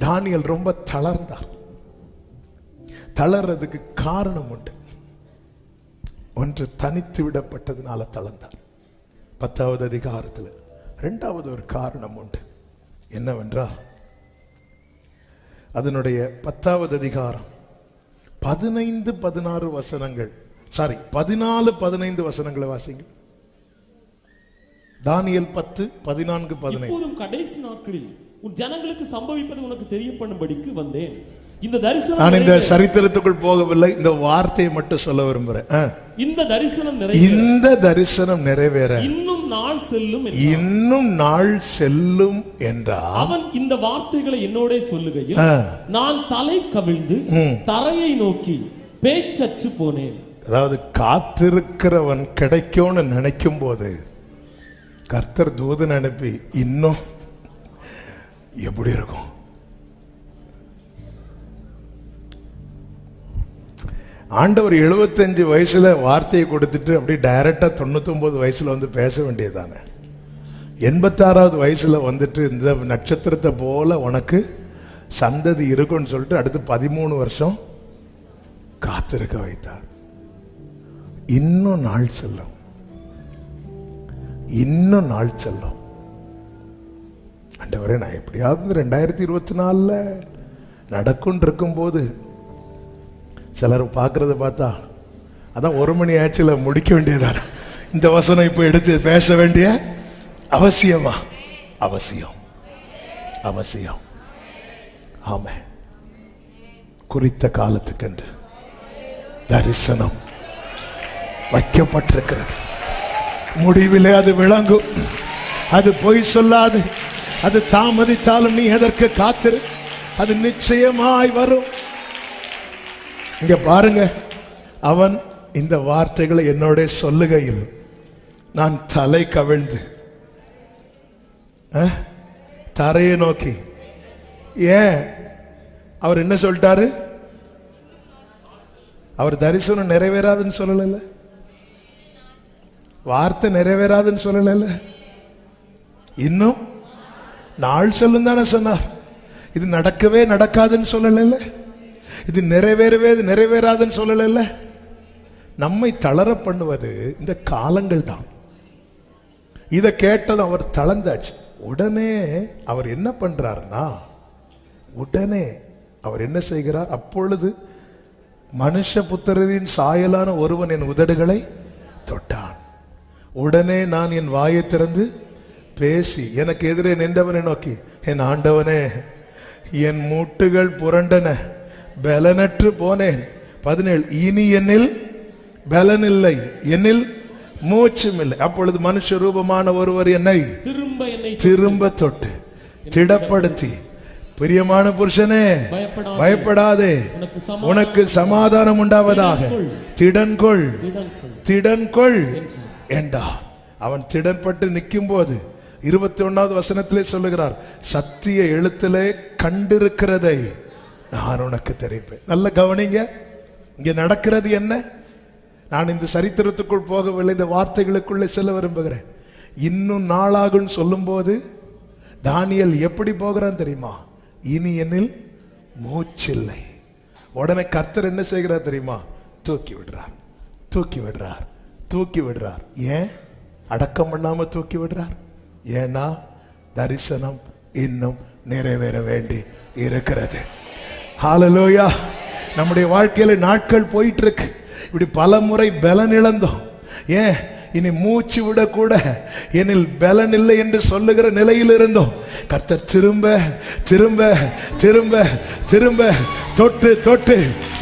தானியேல் ரொம்ப தளர்ந்தார். தளர்றதுக்கு காரணம் உண்டு. ஒன்று, தனித்து விடப்பட்டதுனால தளர்ந்தார் 10வது அதிகாரத்தில். 2வது ஒரு காரணம் உண்டு. என்னவென்றால் அதனுடைய 10வது அதிகாரம் 15-16 வசனங்கள், 14-15 வசனங்களை வாசிங்க. தானியேல் 10:14-15. இப்போதும் கடைசி நாட்களில் உன் ஜனங்களுக்கு சம்பவிப்பது உனக்கு தெரியப்படும்படிக்கு வந்தேன். இந்த தரிசனம், நான் இந்த சரித்திரத்துக்குள் போகவில்லை, இந்த வார்த்தையை மட்டும் சொல்ல விரும்புறேன். இந்த தரிசனம் நிறைவேற இன்னும் நாள் செல்லும் என்றால் அவன் இந்த வார்த்தைகளை என்னோட சொல்லுகையில் நான் தலை கவிழ்ந்து தரையை நோக்கி பேச்சற்று போனேன். அதாவது காத்திருக்கிறவன் கிடைக்கும்னு நினைக்கும் போது கர்த்தர் தூதன் அனுப்பி இன்னும் எப்படி இருக்கும்? ஆண்டவர் 75 வயசுல வார்த்தையை கொடுத்துட்டு அப்படியே டைரக்டா 99 வயசுல வந்து பேச வேண்டியதானே. 86வது வயசுல வந்துட்டு இந்த நட்சத்திரத்தை போல உனக்கு சந்ததி இருக்குன்னு சொல்லிட்டு அடுத்து 13 வருஷம் காத்திருக்க வைத்தார். இன்னும் நாள் செல்லும், இன்னும் நாள் செல்லும். ஆண்டவரே, நான் எப்படியாவது 2024 நடக்கும் இருக்கும்போது சிலர் பார்க்கறத பார்த்தா அதான் 1 மணி ஆச்சுல முடிக்க வேண்டியதான இந்த வசனம் இப்ப எடுத்து பேச வேண்டிய அவசியமா? அவசியம், அவசியம். ஆமே, குறித்த காலத்துக்கென்று தரிசனம் வைக்கப்பட்டிருக்கிறது. முடிவிலே அது விளங்கும். அது பொய் சொல்லாது. அது தாமதித்தாலும் நீ எதற்கு காத்திரு, அது நிச்சயமாய் வரும். இங்க பாருங்க, அவன் இந்த வார்த்தைகளை என்னோட சொல்லுகையில் நான் தலை கவிழ்ந்து தரையை நோக்கி. ஏன் அவர் என்ன சொல்லிட்டாரு? அவர் தரிசனம் நிறைவேறாதுன்னு சொல்லல, வார்த்தை நிறைவேறாதுன்னு சொல்லல, இன்னும் நாள் செல்லும் தானே சொன்னார். இது நடக்கவே நடக்காதுன்னு சொல்லல, இது நிறைவேறாதுன்னு சொல்லல. நம்மை தளர பண்ணுவது இந்த காலங்கள் தான். இதை கேட்டதும் அவர் தளர்ந்தாச்சு. உடனே அவர் என்ன பண்றாருன்னா, உடனே அவர் என்ன செய்கிறார்? அப்பொழுது மனுஷபுத்திரரின் சாயலான ஒருவன் என் உதடுகளை தொட்டான். உடனே நான் என் வாயை திறந்து பேசி எனக்கு எதிரே நின்றவனை நோக்கி, என் ஆண்டவனே, என் மூட்டுகள் புரண்டன, பலனற்று போனேன். 17 இனி என்னில் பலன் இல்லை, என்னில் மூச்சும் இல்லை. அப்பொழுது மனுஷ ரூபமான ஒருவர் என்னை திரும்ப தொட்டு திடப்படுத்தி, பிரியமான புருஷனே பயப்படாதே, உனக்கு சமாதானம் உண்டாவதாக, திடன்கொள் திடன்கொள் என்றார். அவன் திடன்பட்டு நிற்கும் போது 21வது வசனத்திலே சொல்லுகிறார், சத்திய எழுத்திலே கண்டிருக்கிறதை நான் உனக்கு தெரிவிப்பேன். நல்ல கவனிங்க, இங்க நடக்கிறது என்ன? நான் இந்த சரித்திரத்துக்குள் போகவில்லை, இந்த வார்த்தைகளுக்குள்ளே செல்ல விரும்புகிறேன். இன்னும் நாளாகும் சொல்லும் போது தானியேல் எப்படி போகிறான் தெரியுமா? இனி என்னில் மூச்சில்லை. உடனே கர்த்தர் என்ன செய்கிறார் தெரியுமா? தூக்கி விடுறார், தூக்கி விடுறார், தூக்கி விடுறார். ஏன் அடக்கம் பண்ணாம தூக்கி விடுறார்? ஏன்னா தரிசனம் இன்னும் நிறைவேற வேண்டி இருக்கிறது. ஹல்லேலூயா. நம்முடைய வாழ்க்கையில நாட்கள் போயிட்டு இருக்கு. இப்படி பல முறை பலன் இழந்தோம். ஏன்? இனி மூச்சு விட கூட என்னில் பலன் இல்லை என்று சொல்லுகிற நிலையில் இருந்தோம். கர்த்தர் திரும்ப திரும்ப திரும்ப திரும்ப தொட்டு தொட்டு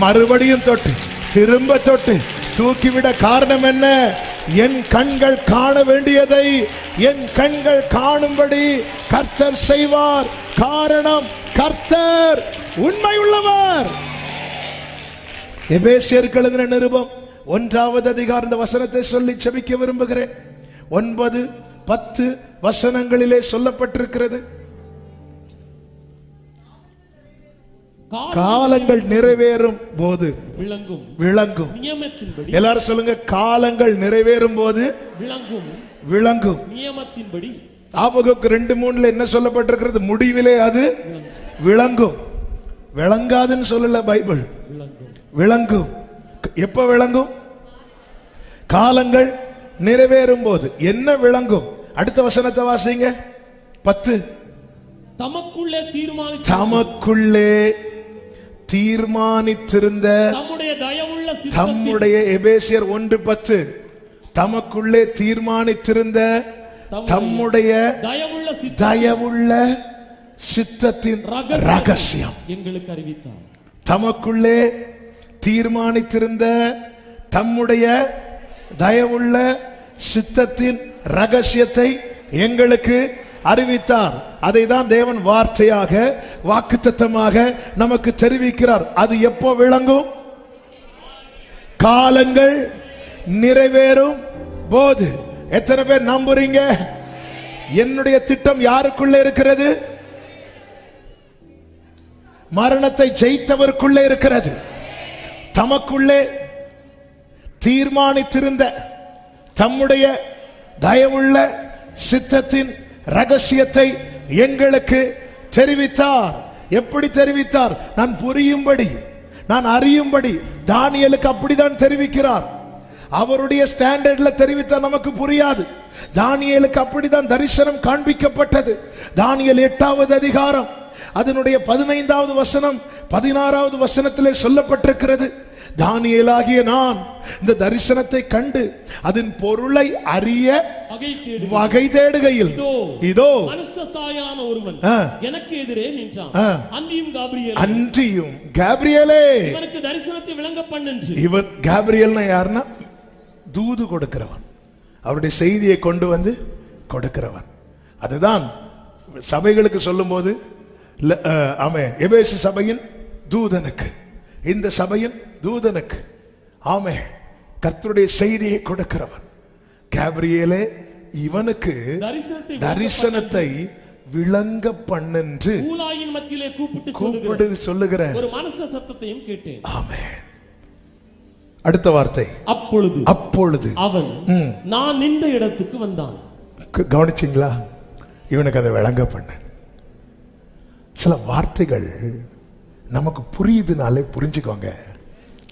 மறுபடியும் தொட்டு திரும்ப தொட்டு தூக்கிவிட காரணம் என்ன? என் கண்கள் காண வேண்டியதை என் கண்கள் காணும்படி கர்த்தர் செய்வார். காரணம், கர்த்தர் உண்மை உள்ளவர். எபேசியர்கள் எழுதின நிருபம் 1வது அதிகாரம் இந்த வசனத்தை சொல்லி செபிக்க விரும்புகிறேன். 9, 10 வசனங்களிலே சொல்லப்பட்டிருக்கிறது. காலங்கள் நிறைவேறும் போது விளங்கும். எல்லாரும் சொல்லுங்க, காலங்கள் நிறைவேறும் போது விளங்கும். நியமத்தின்படி ஆபகுக்கு 2:3 என்ன சொல்லப்பட்டிருக்கிறது? முடிவிலே அது விளங்கும். விளங்காதுன்னு சொல்லல பைபிள், விளங்கும். எப்ப விளங்கும்? காலங்கள் நிறைவேறும் போது. என்ன விளங்கும்? அடுத்த வசனத்தை வாசிங்க. 10. தமக்குள்ளே தீர்மானித்திருந்த தம்முடைய எபேசியர் 1:10 தமக்குள்ளே தீர்மானித்திருந்த தம்முடைய தயவுள்ள சித்தத்தின் ரகசியம் எங்களுக்கு அறிவித்தார். தமக்குள்ளே தீர்மானித்திருந்த தம்முடைய தயவுள்ள சித்தத்தின் ரகசியத்தை எங்களுக்கு அறிவித்தார். அதை தான் தேவன் வார்த்தையாக வாக்குத்தத்தமாக நமக்கு தெரிவிக்கிறார். அது எப்போ விளங்கும்? காலங்கள் நிறைவேறும் போது. எத்தனை பேர் நம்புறீங்க? என்னுடைய திட்டம் யாருக்குள்ள இருக்கிறது? மரணத்தை ஜெயித்தவருக்குள்ளே இருக்கிறது. தமக்குள்ளே தீர்மானித்திருந்த தம்முடைய தயவுள்ள சித்தத்தின் ரகசியத்தை எங்களுக்கு தெரிவித்தார். எப்படி தெரிவித்தார்? நான் புரியும்படி, நான் அறியும்படி. தானியேலுக்கு அப்படிதான் தெரிவிக்கிறார். அவருடைய ஸ்டாண்டர்ட்ல தெரிவித்த நமக்கு புரியாது. தானியேலுக்கு அப்படிதான் தரிசனம் காண்பிக்கப்பட்டது. தானியேல் 8வது அதிகாரம் அதனுடைய 15வது வசனம் 16வது வசனத்திலே சொல்லப்பட்டிருக்கிறது. தானியேலாகிய நான் இந்த தரிசனத்தை கண்டு அதன் பொருளை அறிய வகை தேடுகையில் இதோ மனுஷசாயலான ஒருவன் எனக்கு எதிரே நின்றான். அன்றியும் காபிரியேலே இவனுக்கு தரிசனத்தை விளங்க பண்ணு. இவன் காபிரியேல்னா யாருன்னா தூது கொடுக்கிறவன், அவருடைய செய்தியை கொண்டு வந்து கொடுக்கிறவன். அதுதான் சபைகளுக்கு சொல்லும் போது ஆமென், எபேசு சபையின் தூதனுக்கு, இந்த சபையின் தூதனுக்கு ஆமென், கர்த்தருடைய செய்தியை கொடுக்கிறவன் காபிரியேலே இவனுக்கு தரிசனத்தை விளங்க பண்ணென்று ஊலாயின் மத்தியிலே கூப்பிட்டு சொல்லுகிற ஒரு மனுஷ சத்தத்தையும் கேட்டேன். ஆமென். அடுத்த வார்த்தை அப்பொழுது அவன் நான் நின்ற இடத்துக்கு வந்தான். கவனிச்சீங்களா? இவனுக்கு அதை விளங்க பண்ண. சில வார்த்தைகள் நமக்கு புரியுதுனாலே புரிஞ்சுக்கோங்க,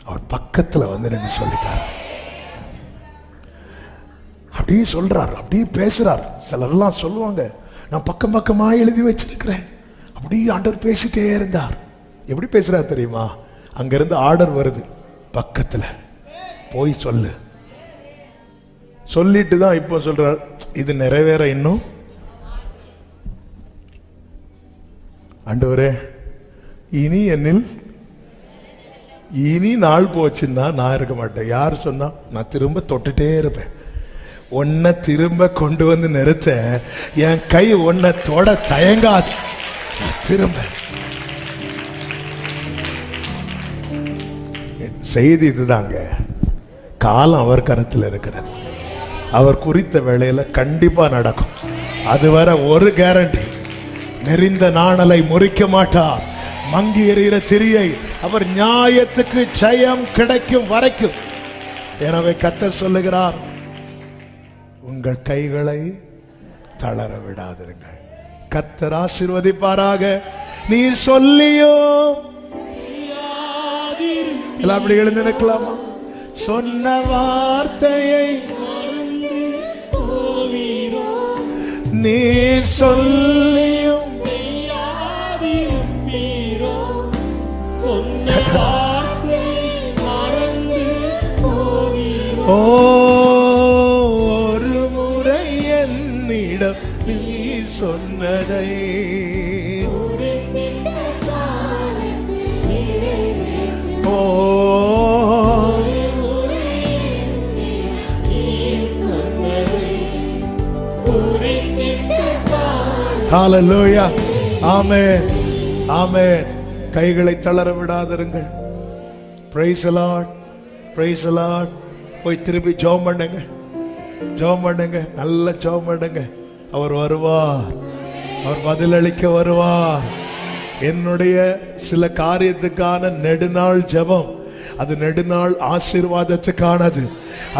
அவர் பக்கத்துல வந்து நின்று சொல்லித்தார். அப்படியே சொல்றார், அப்படியே பேசுறார். சிலர்லாம் சொல்லுவாங்க நான் பக்கம் பக்கமா எழுதி வச்சிருக்கிறேன். அப்படியே ஆண்டவர் பேசிட்டே இருந்தார். எப்படி பேசுறார் தெரியுமா? அங்கிருந்து ஆர்டர் வருது, பக்கத்துல போய் சொல்லு. சொல்லிட்டு தான் இப்போ சொல்றார், இது நிறைவேற இன்னும். ஆண்டவரே இனி என்னில் இனி நாள் போச்சுன்னா நான் இருக்க மாட்டேன். யார் சொன்னா? நான் திரும்ப தொட்டுட்டே இருப்பேன். உன்னை திரும்ப கொண்டு வந்து நிறுத்த என் கை உன்னை தொட தயங்காது. திரும்ப செய்தி இதுதாங்க. காலம் அவர் கருத்தில் இருக்கிறது. அவர் குறித்த வேளையில கண்டிப்பா நடக்கும். அதுவரை ஒரு கேரண்டி, நெறிந்த நாணலை முறிக்க மாட்டார். மங்கி எறிகிற திரியை அவர் நியாயத்துக்கு ஜெயம் கிடைக்கும் வரைக்கும். எனவே கர்த்தர் சொல்லுகிறார், உங்கள் கைகளை தளர விடாதிருங்கள். கர்த்தர் ஆசீர்வதிப்பாராக. நீர் சொல்லியும் எல்லாம் அப்படி எழுந்து நிற்கலாமா? சொன்ன வார்த்தையை நீர் சொல்லியும் ஒரு முறை என்னிடம் நீர் சொன்னதை ஹல்லேலூயா. ஆமென், ஆமென். கைகளை தளர விடாதிருங்கள். Praise the Lord, praise the Lord. போய் திருப்பி ஜெபம் பண்ணுங்க, ஜெபம் பண்ணுங்க, நல்ல ஜெபம் பண்ணுங்க. அவர் வருவார், அவர் பதிலளிக்க வருவார். என்னுடைய சில காரியத்துக்கான நெடுநாள் ஜெபம், அது நெடுநாள் ஆசீர்வாதத்துக்கானது.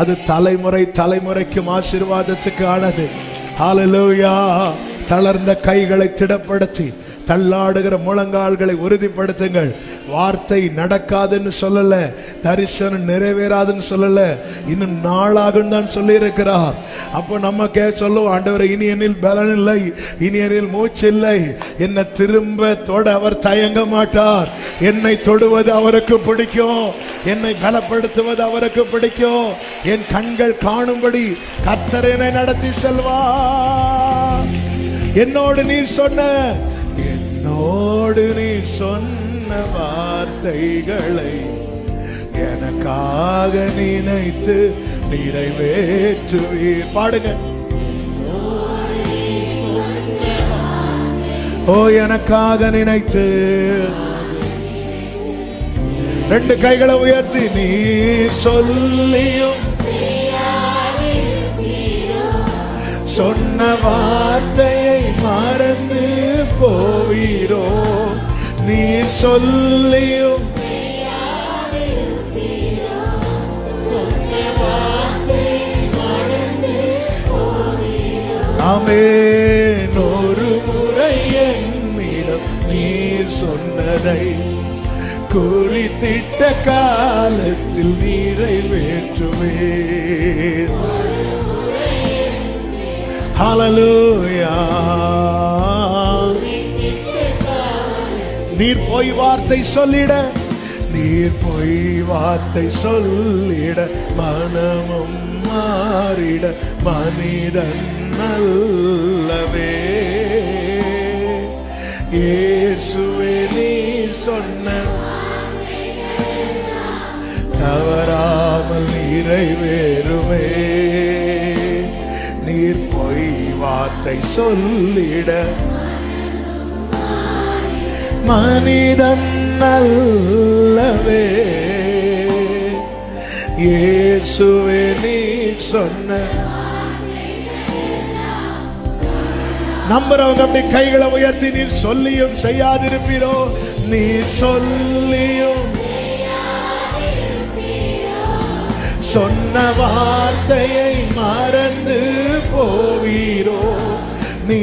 அது தலைமுறை தலைமுறைக்கும் ஆசீர்வாதத்துக்கானது. ஹல்லேலூயா. தளர்ந்த கைகளை திடப்படுத்தி, தள்ளாடுகிற முழங்கால்களை உறுதிப்படுத்துங்கள். வார்த்தை நடக்காதுன்னு சொல்லல, தரிசனம் நிறைவேறாதுன்னு சொல்லல, இன்னும் நாளாகும் தான் சொல்லி இருக்கிறார். அப்போ நம்ம சொல்லுவோம், ஆண்டவரே இனி என்னில் பலன் இல்லை, இனி என்னில் மூச்சு இல்லை. என்னை திரும்ப தொட அவர் தயங்க மாட்டார். என்னை தொடுவது அவருக்கு பிடிக்கும், என்னை பலப்படுத்துவது அவருக்கு பிடிக்கும். என் கண்கள் காணும்படி கர்த்தர் என்னை நடத்தி செல்வார். என்னோடு நீர் சொன்ன வார்த்தைகளை எனக்காக நினைத்து நிறைவேற்றுவீர். பாடுங்க. ஓ எனக்காக நினைத்து, ரெண்டு கைகளை உயர்த்தி, நீர் சொல்லியும் சொன்ன வார்த்தையை மறந்து போவீரோ. நீர் சொல்லியும் ஆமென். ஒரு முறை என்னிடம் நீர் சொன்னதை குறித்திட்ட காலத்தில் நிறைவேற்றுவேன். ஹல்லேலூயா. நீர் பொய் வார்த்தை சொல்லிட, நீர் பொய் வார்த்தை சொல்லிட மனமும் மாறிட மனிதன் அல்லவே. இயேசுவே நீர் சொன்ன தவறாமல் நிறைவேறுமே. நீர் பொய் வார்த்தை சொல்லிட மனிதன் அல்லவே. இயேசுவே நீர் சொன்ன. நம்புறவங்க அப்படி கைகளை உயர்த்தி, நீர் சொல்லியும் செய்யாதிருப்பீரோ. நீர் சொல்லியும் சொன்ன வார்த்தையை மறந்து போவீரோ. நீ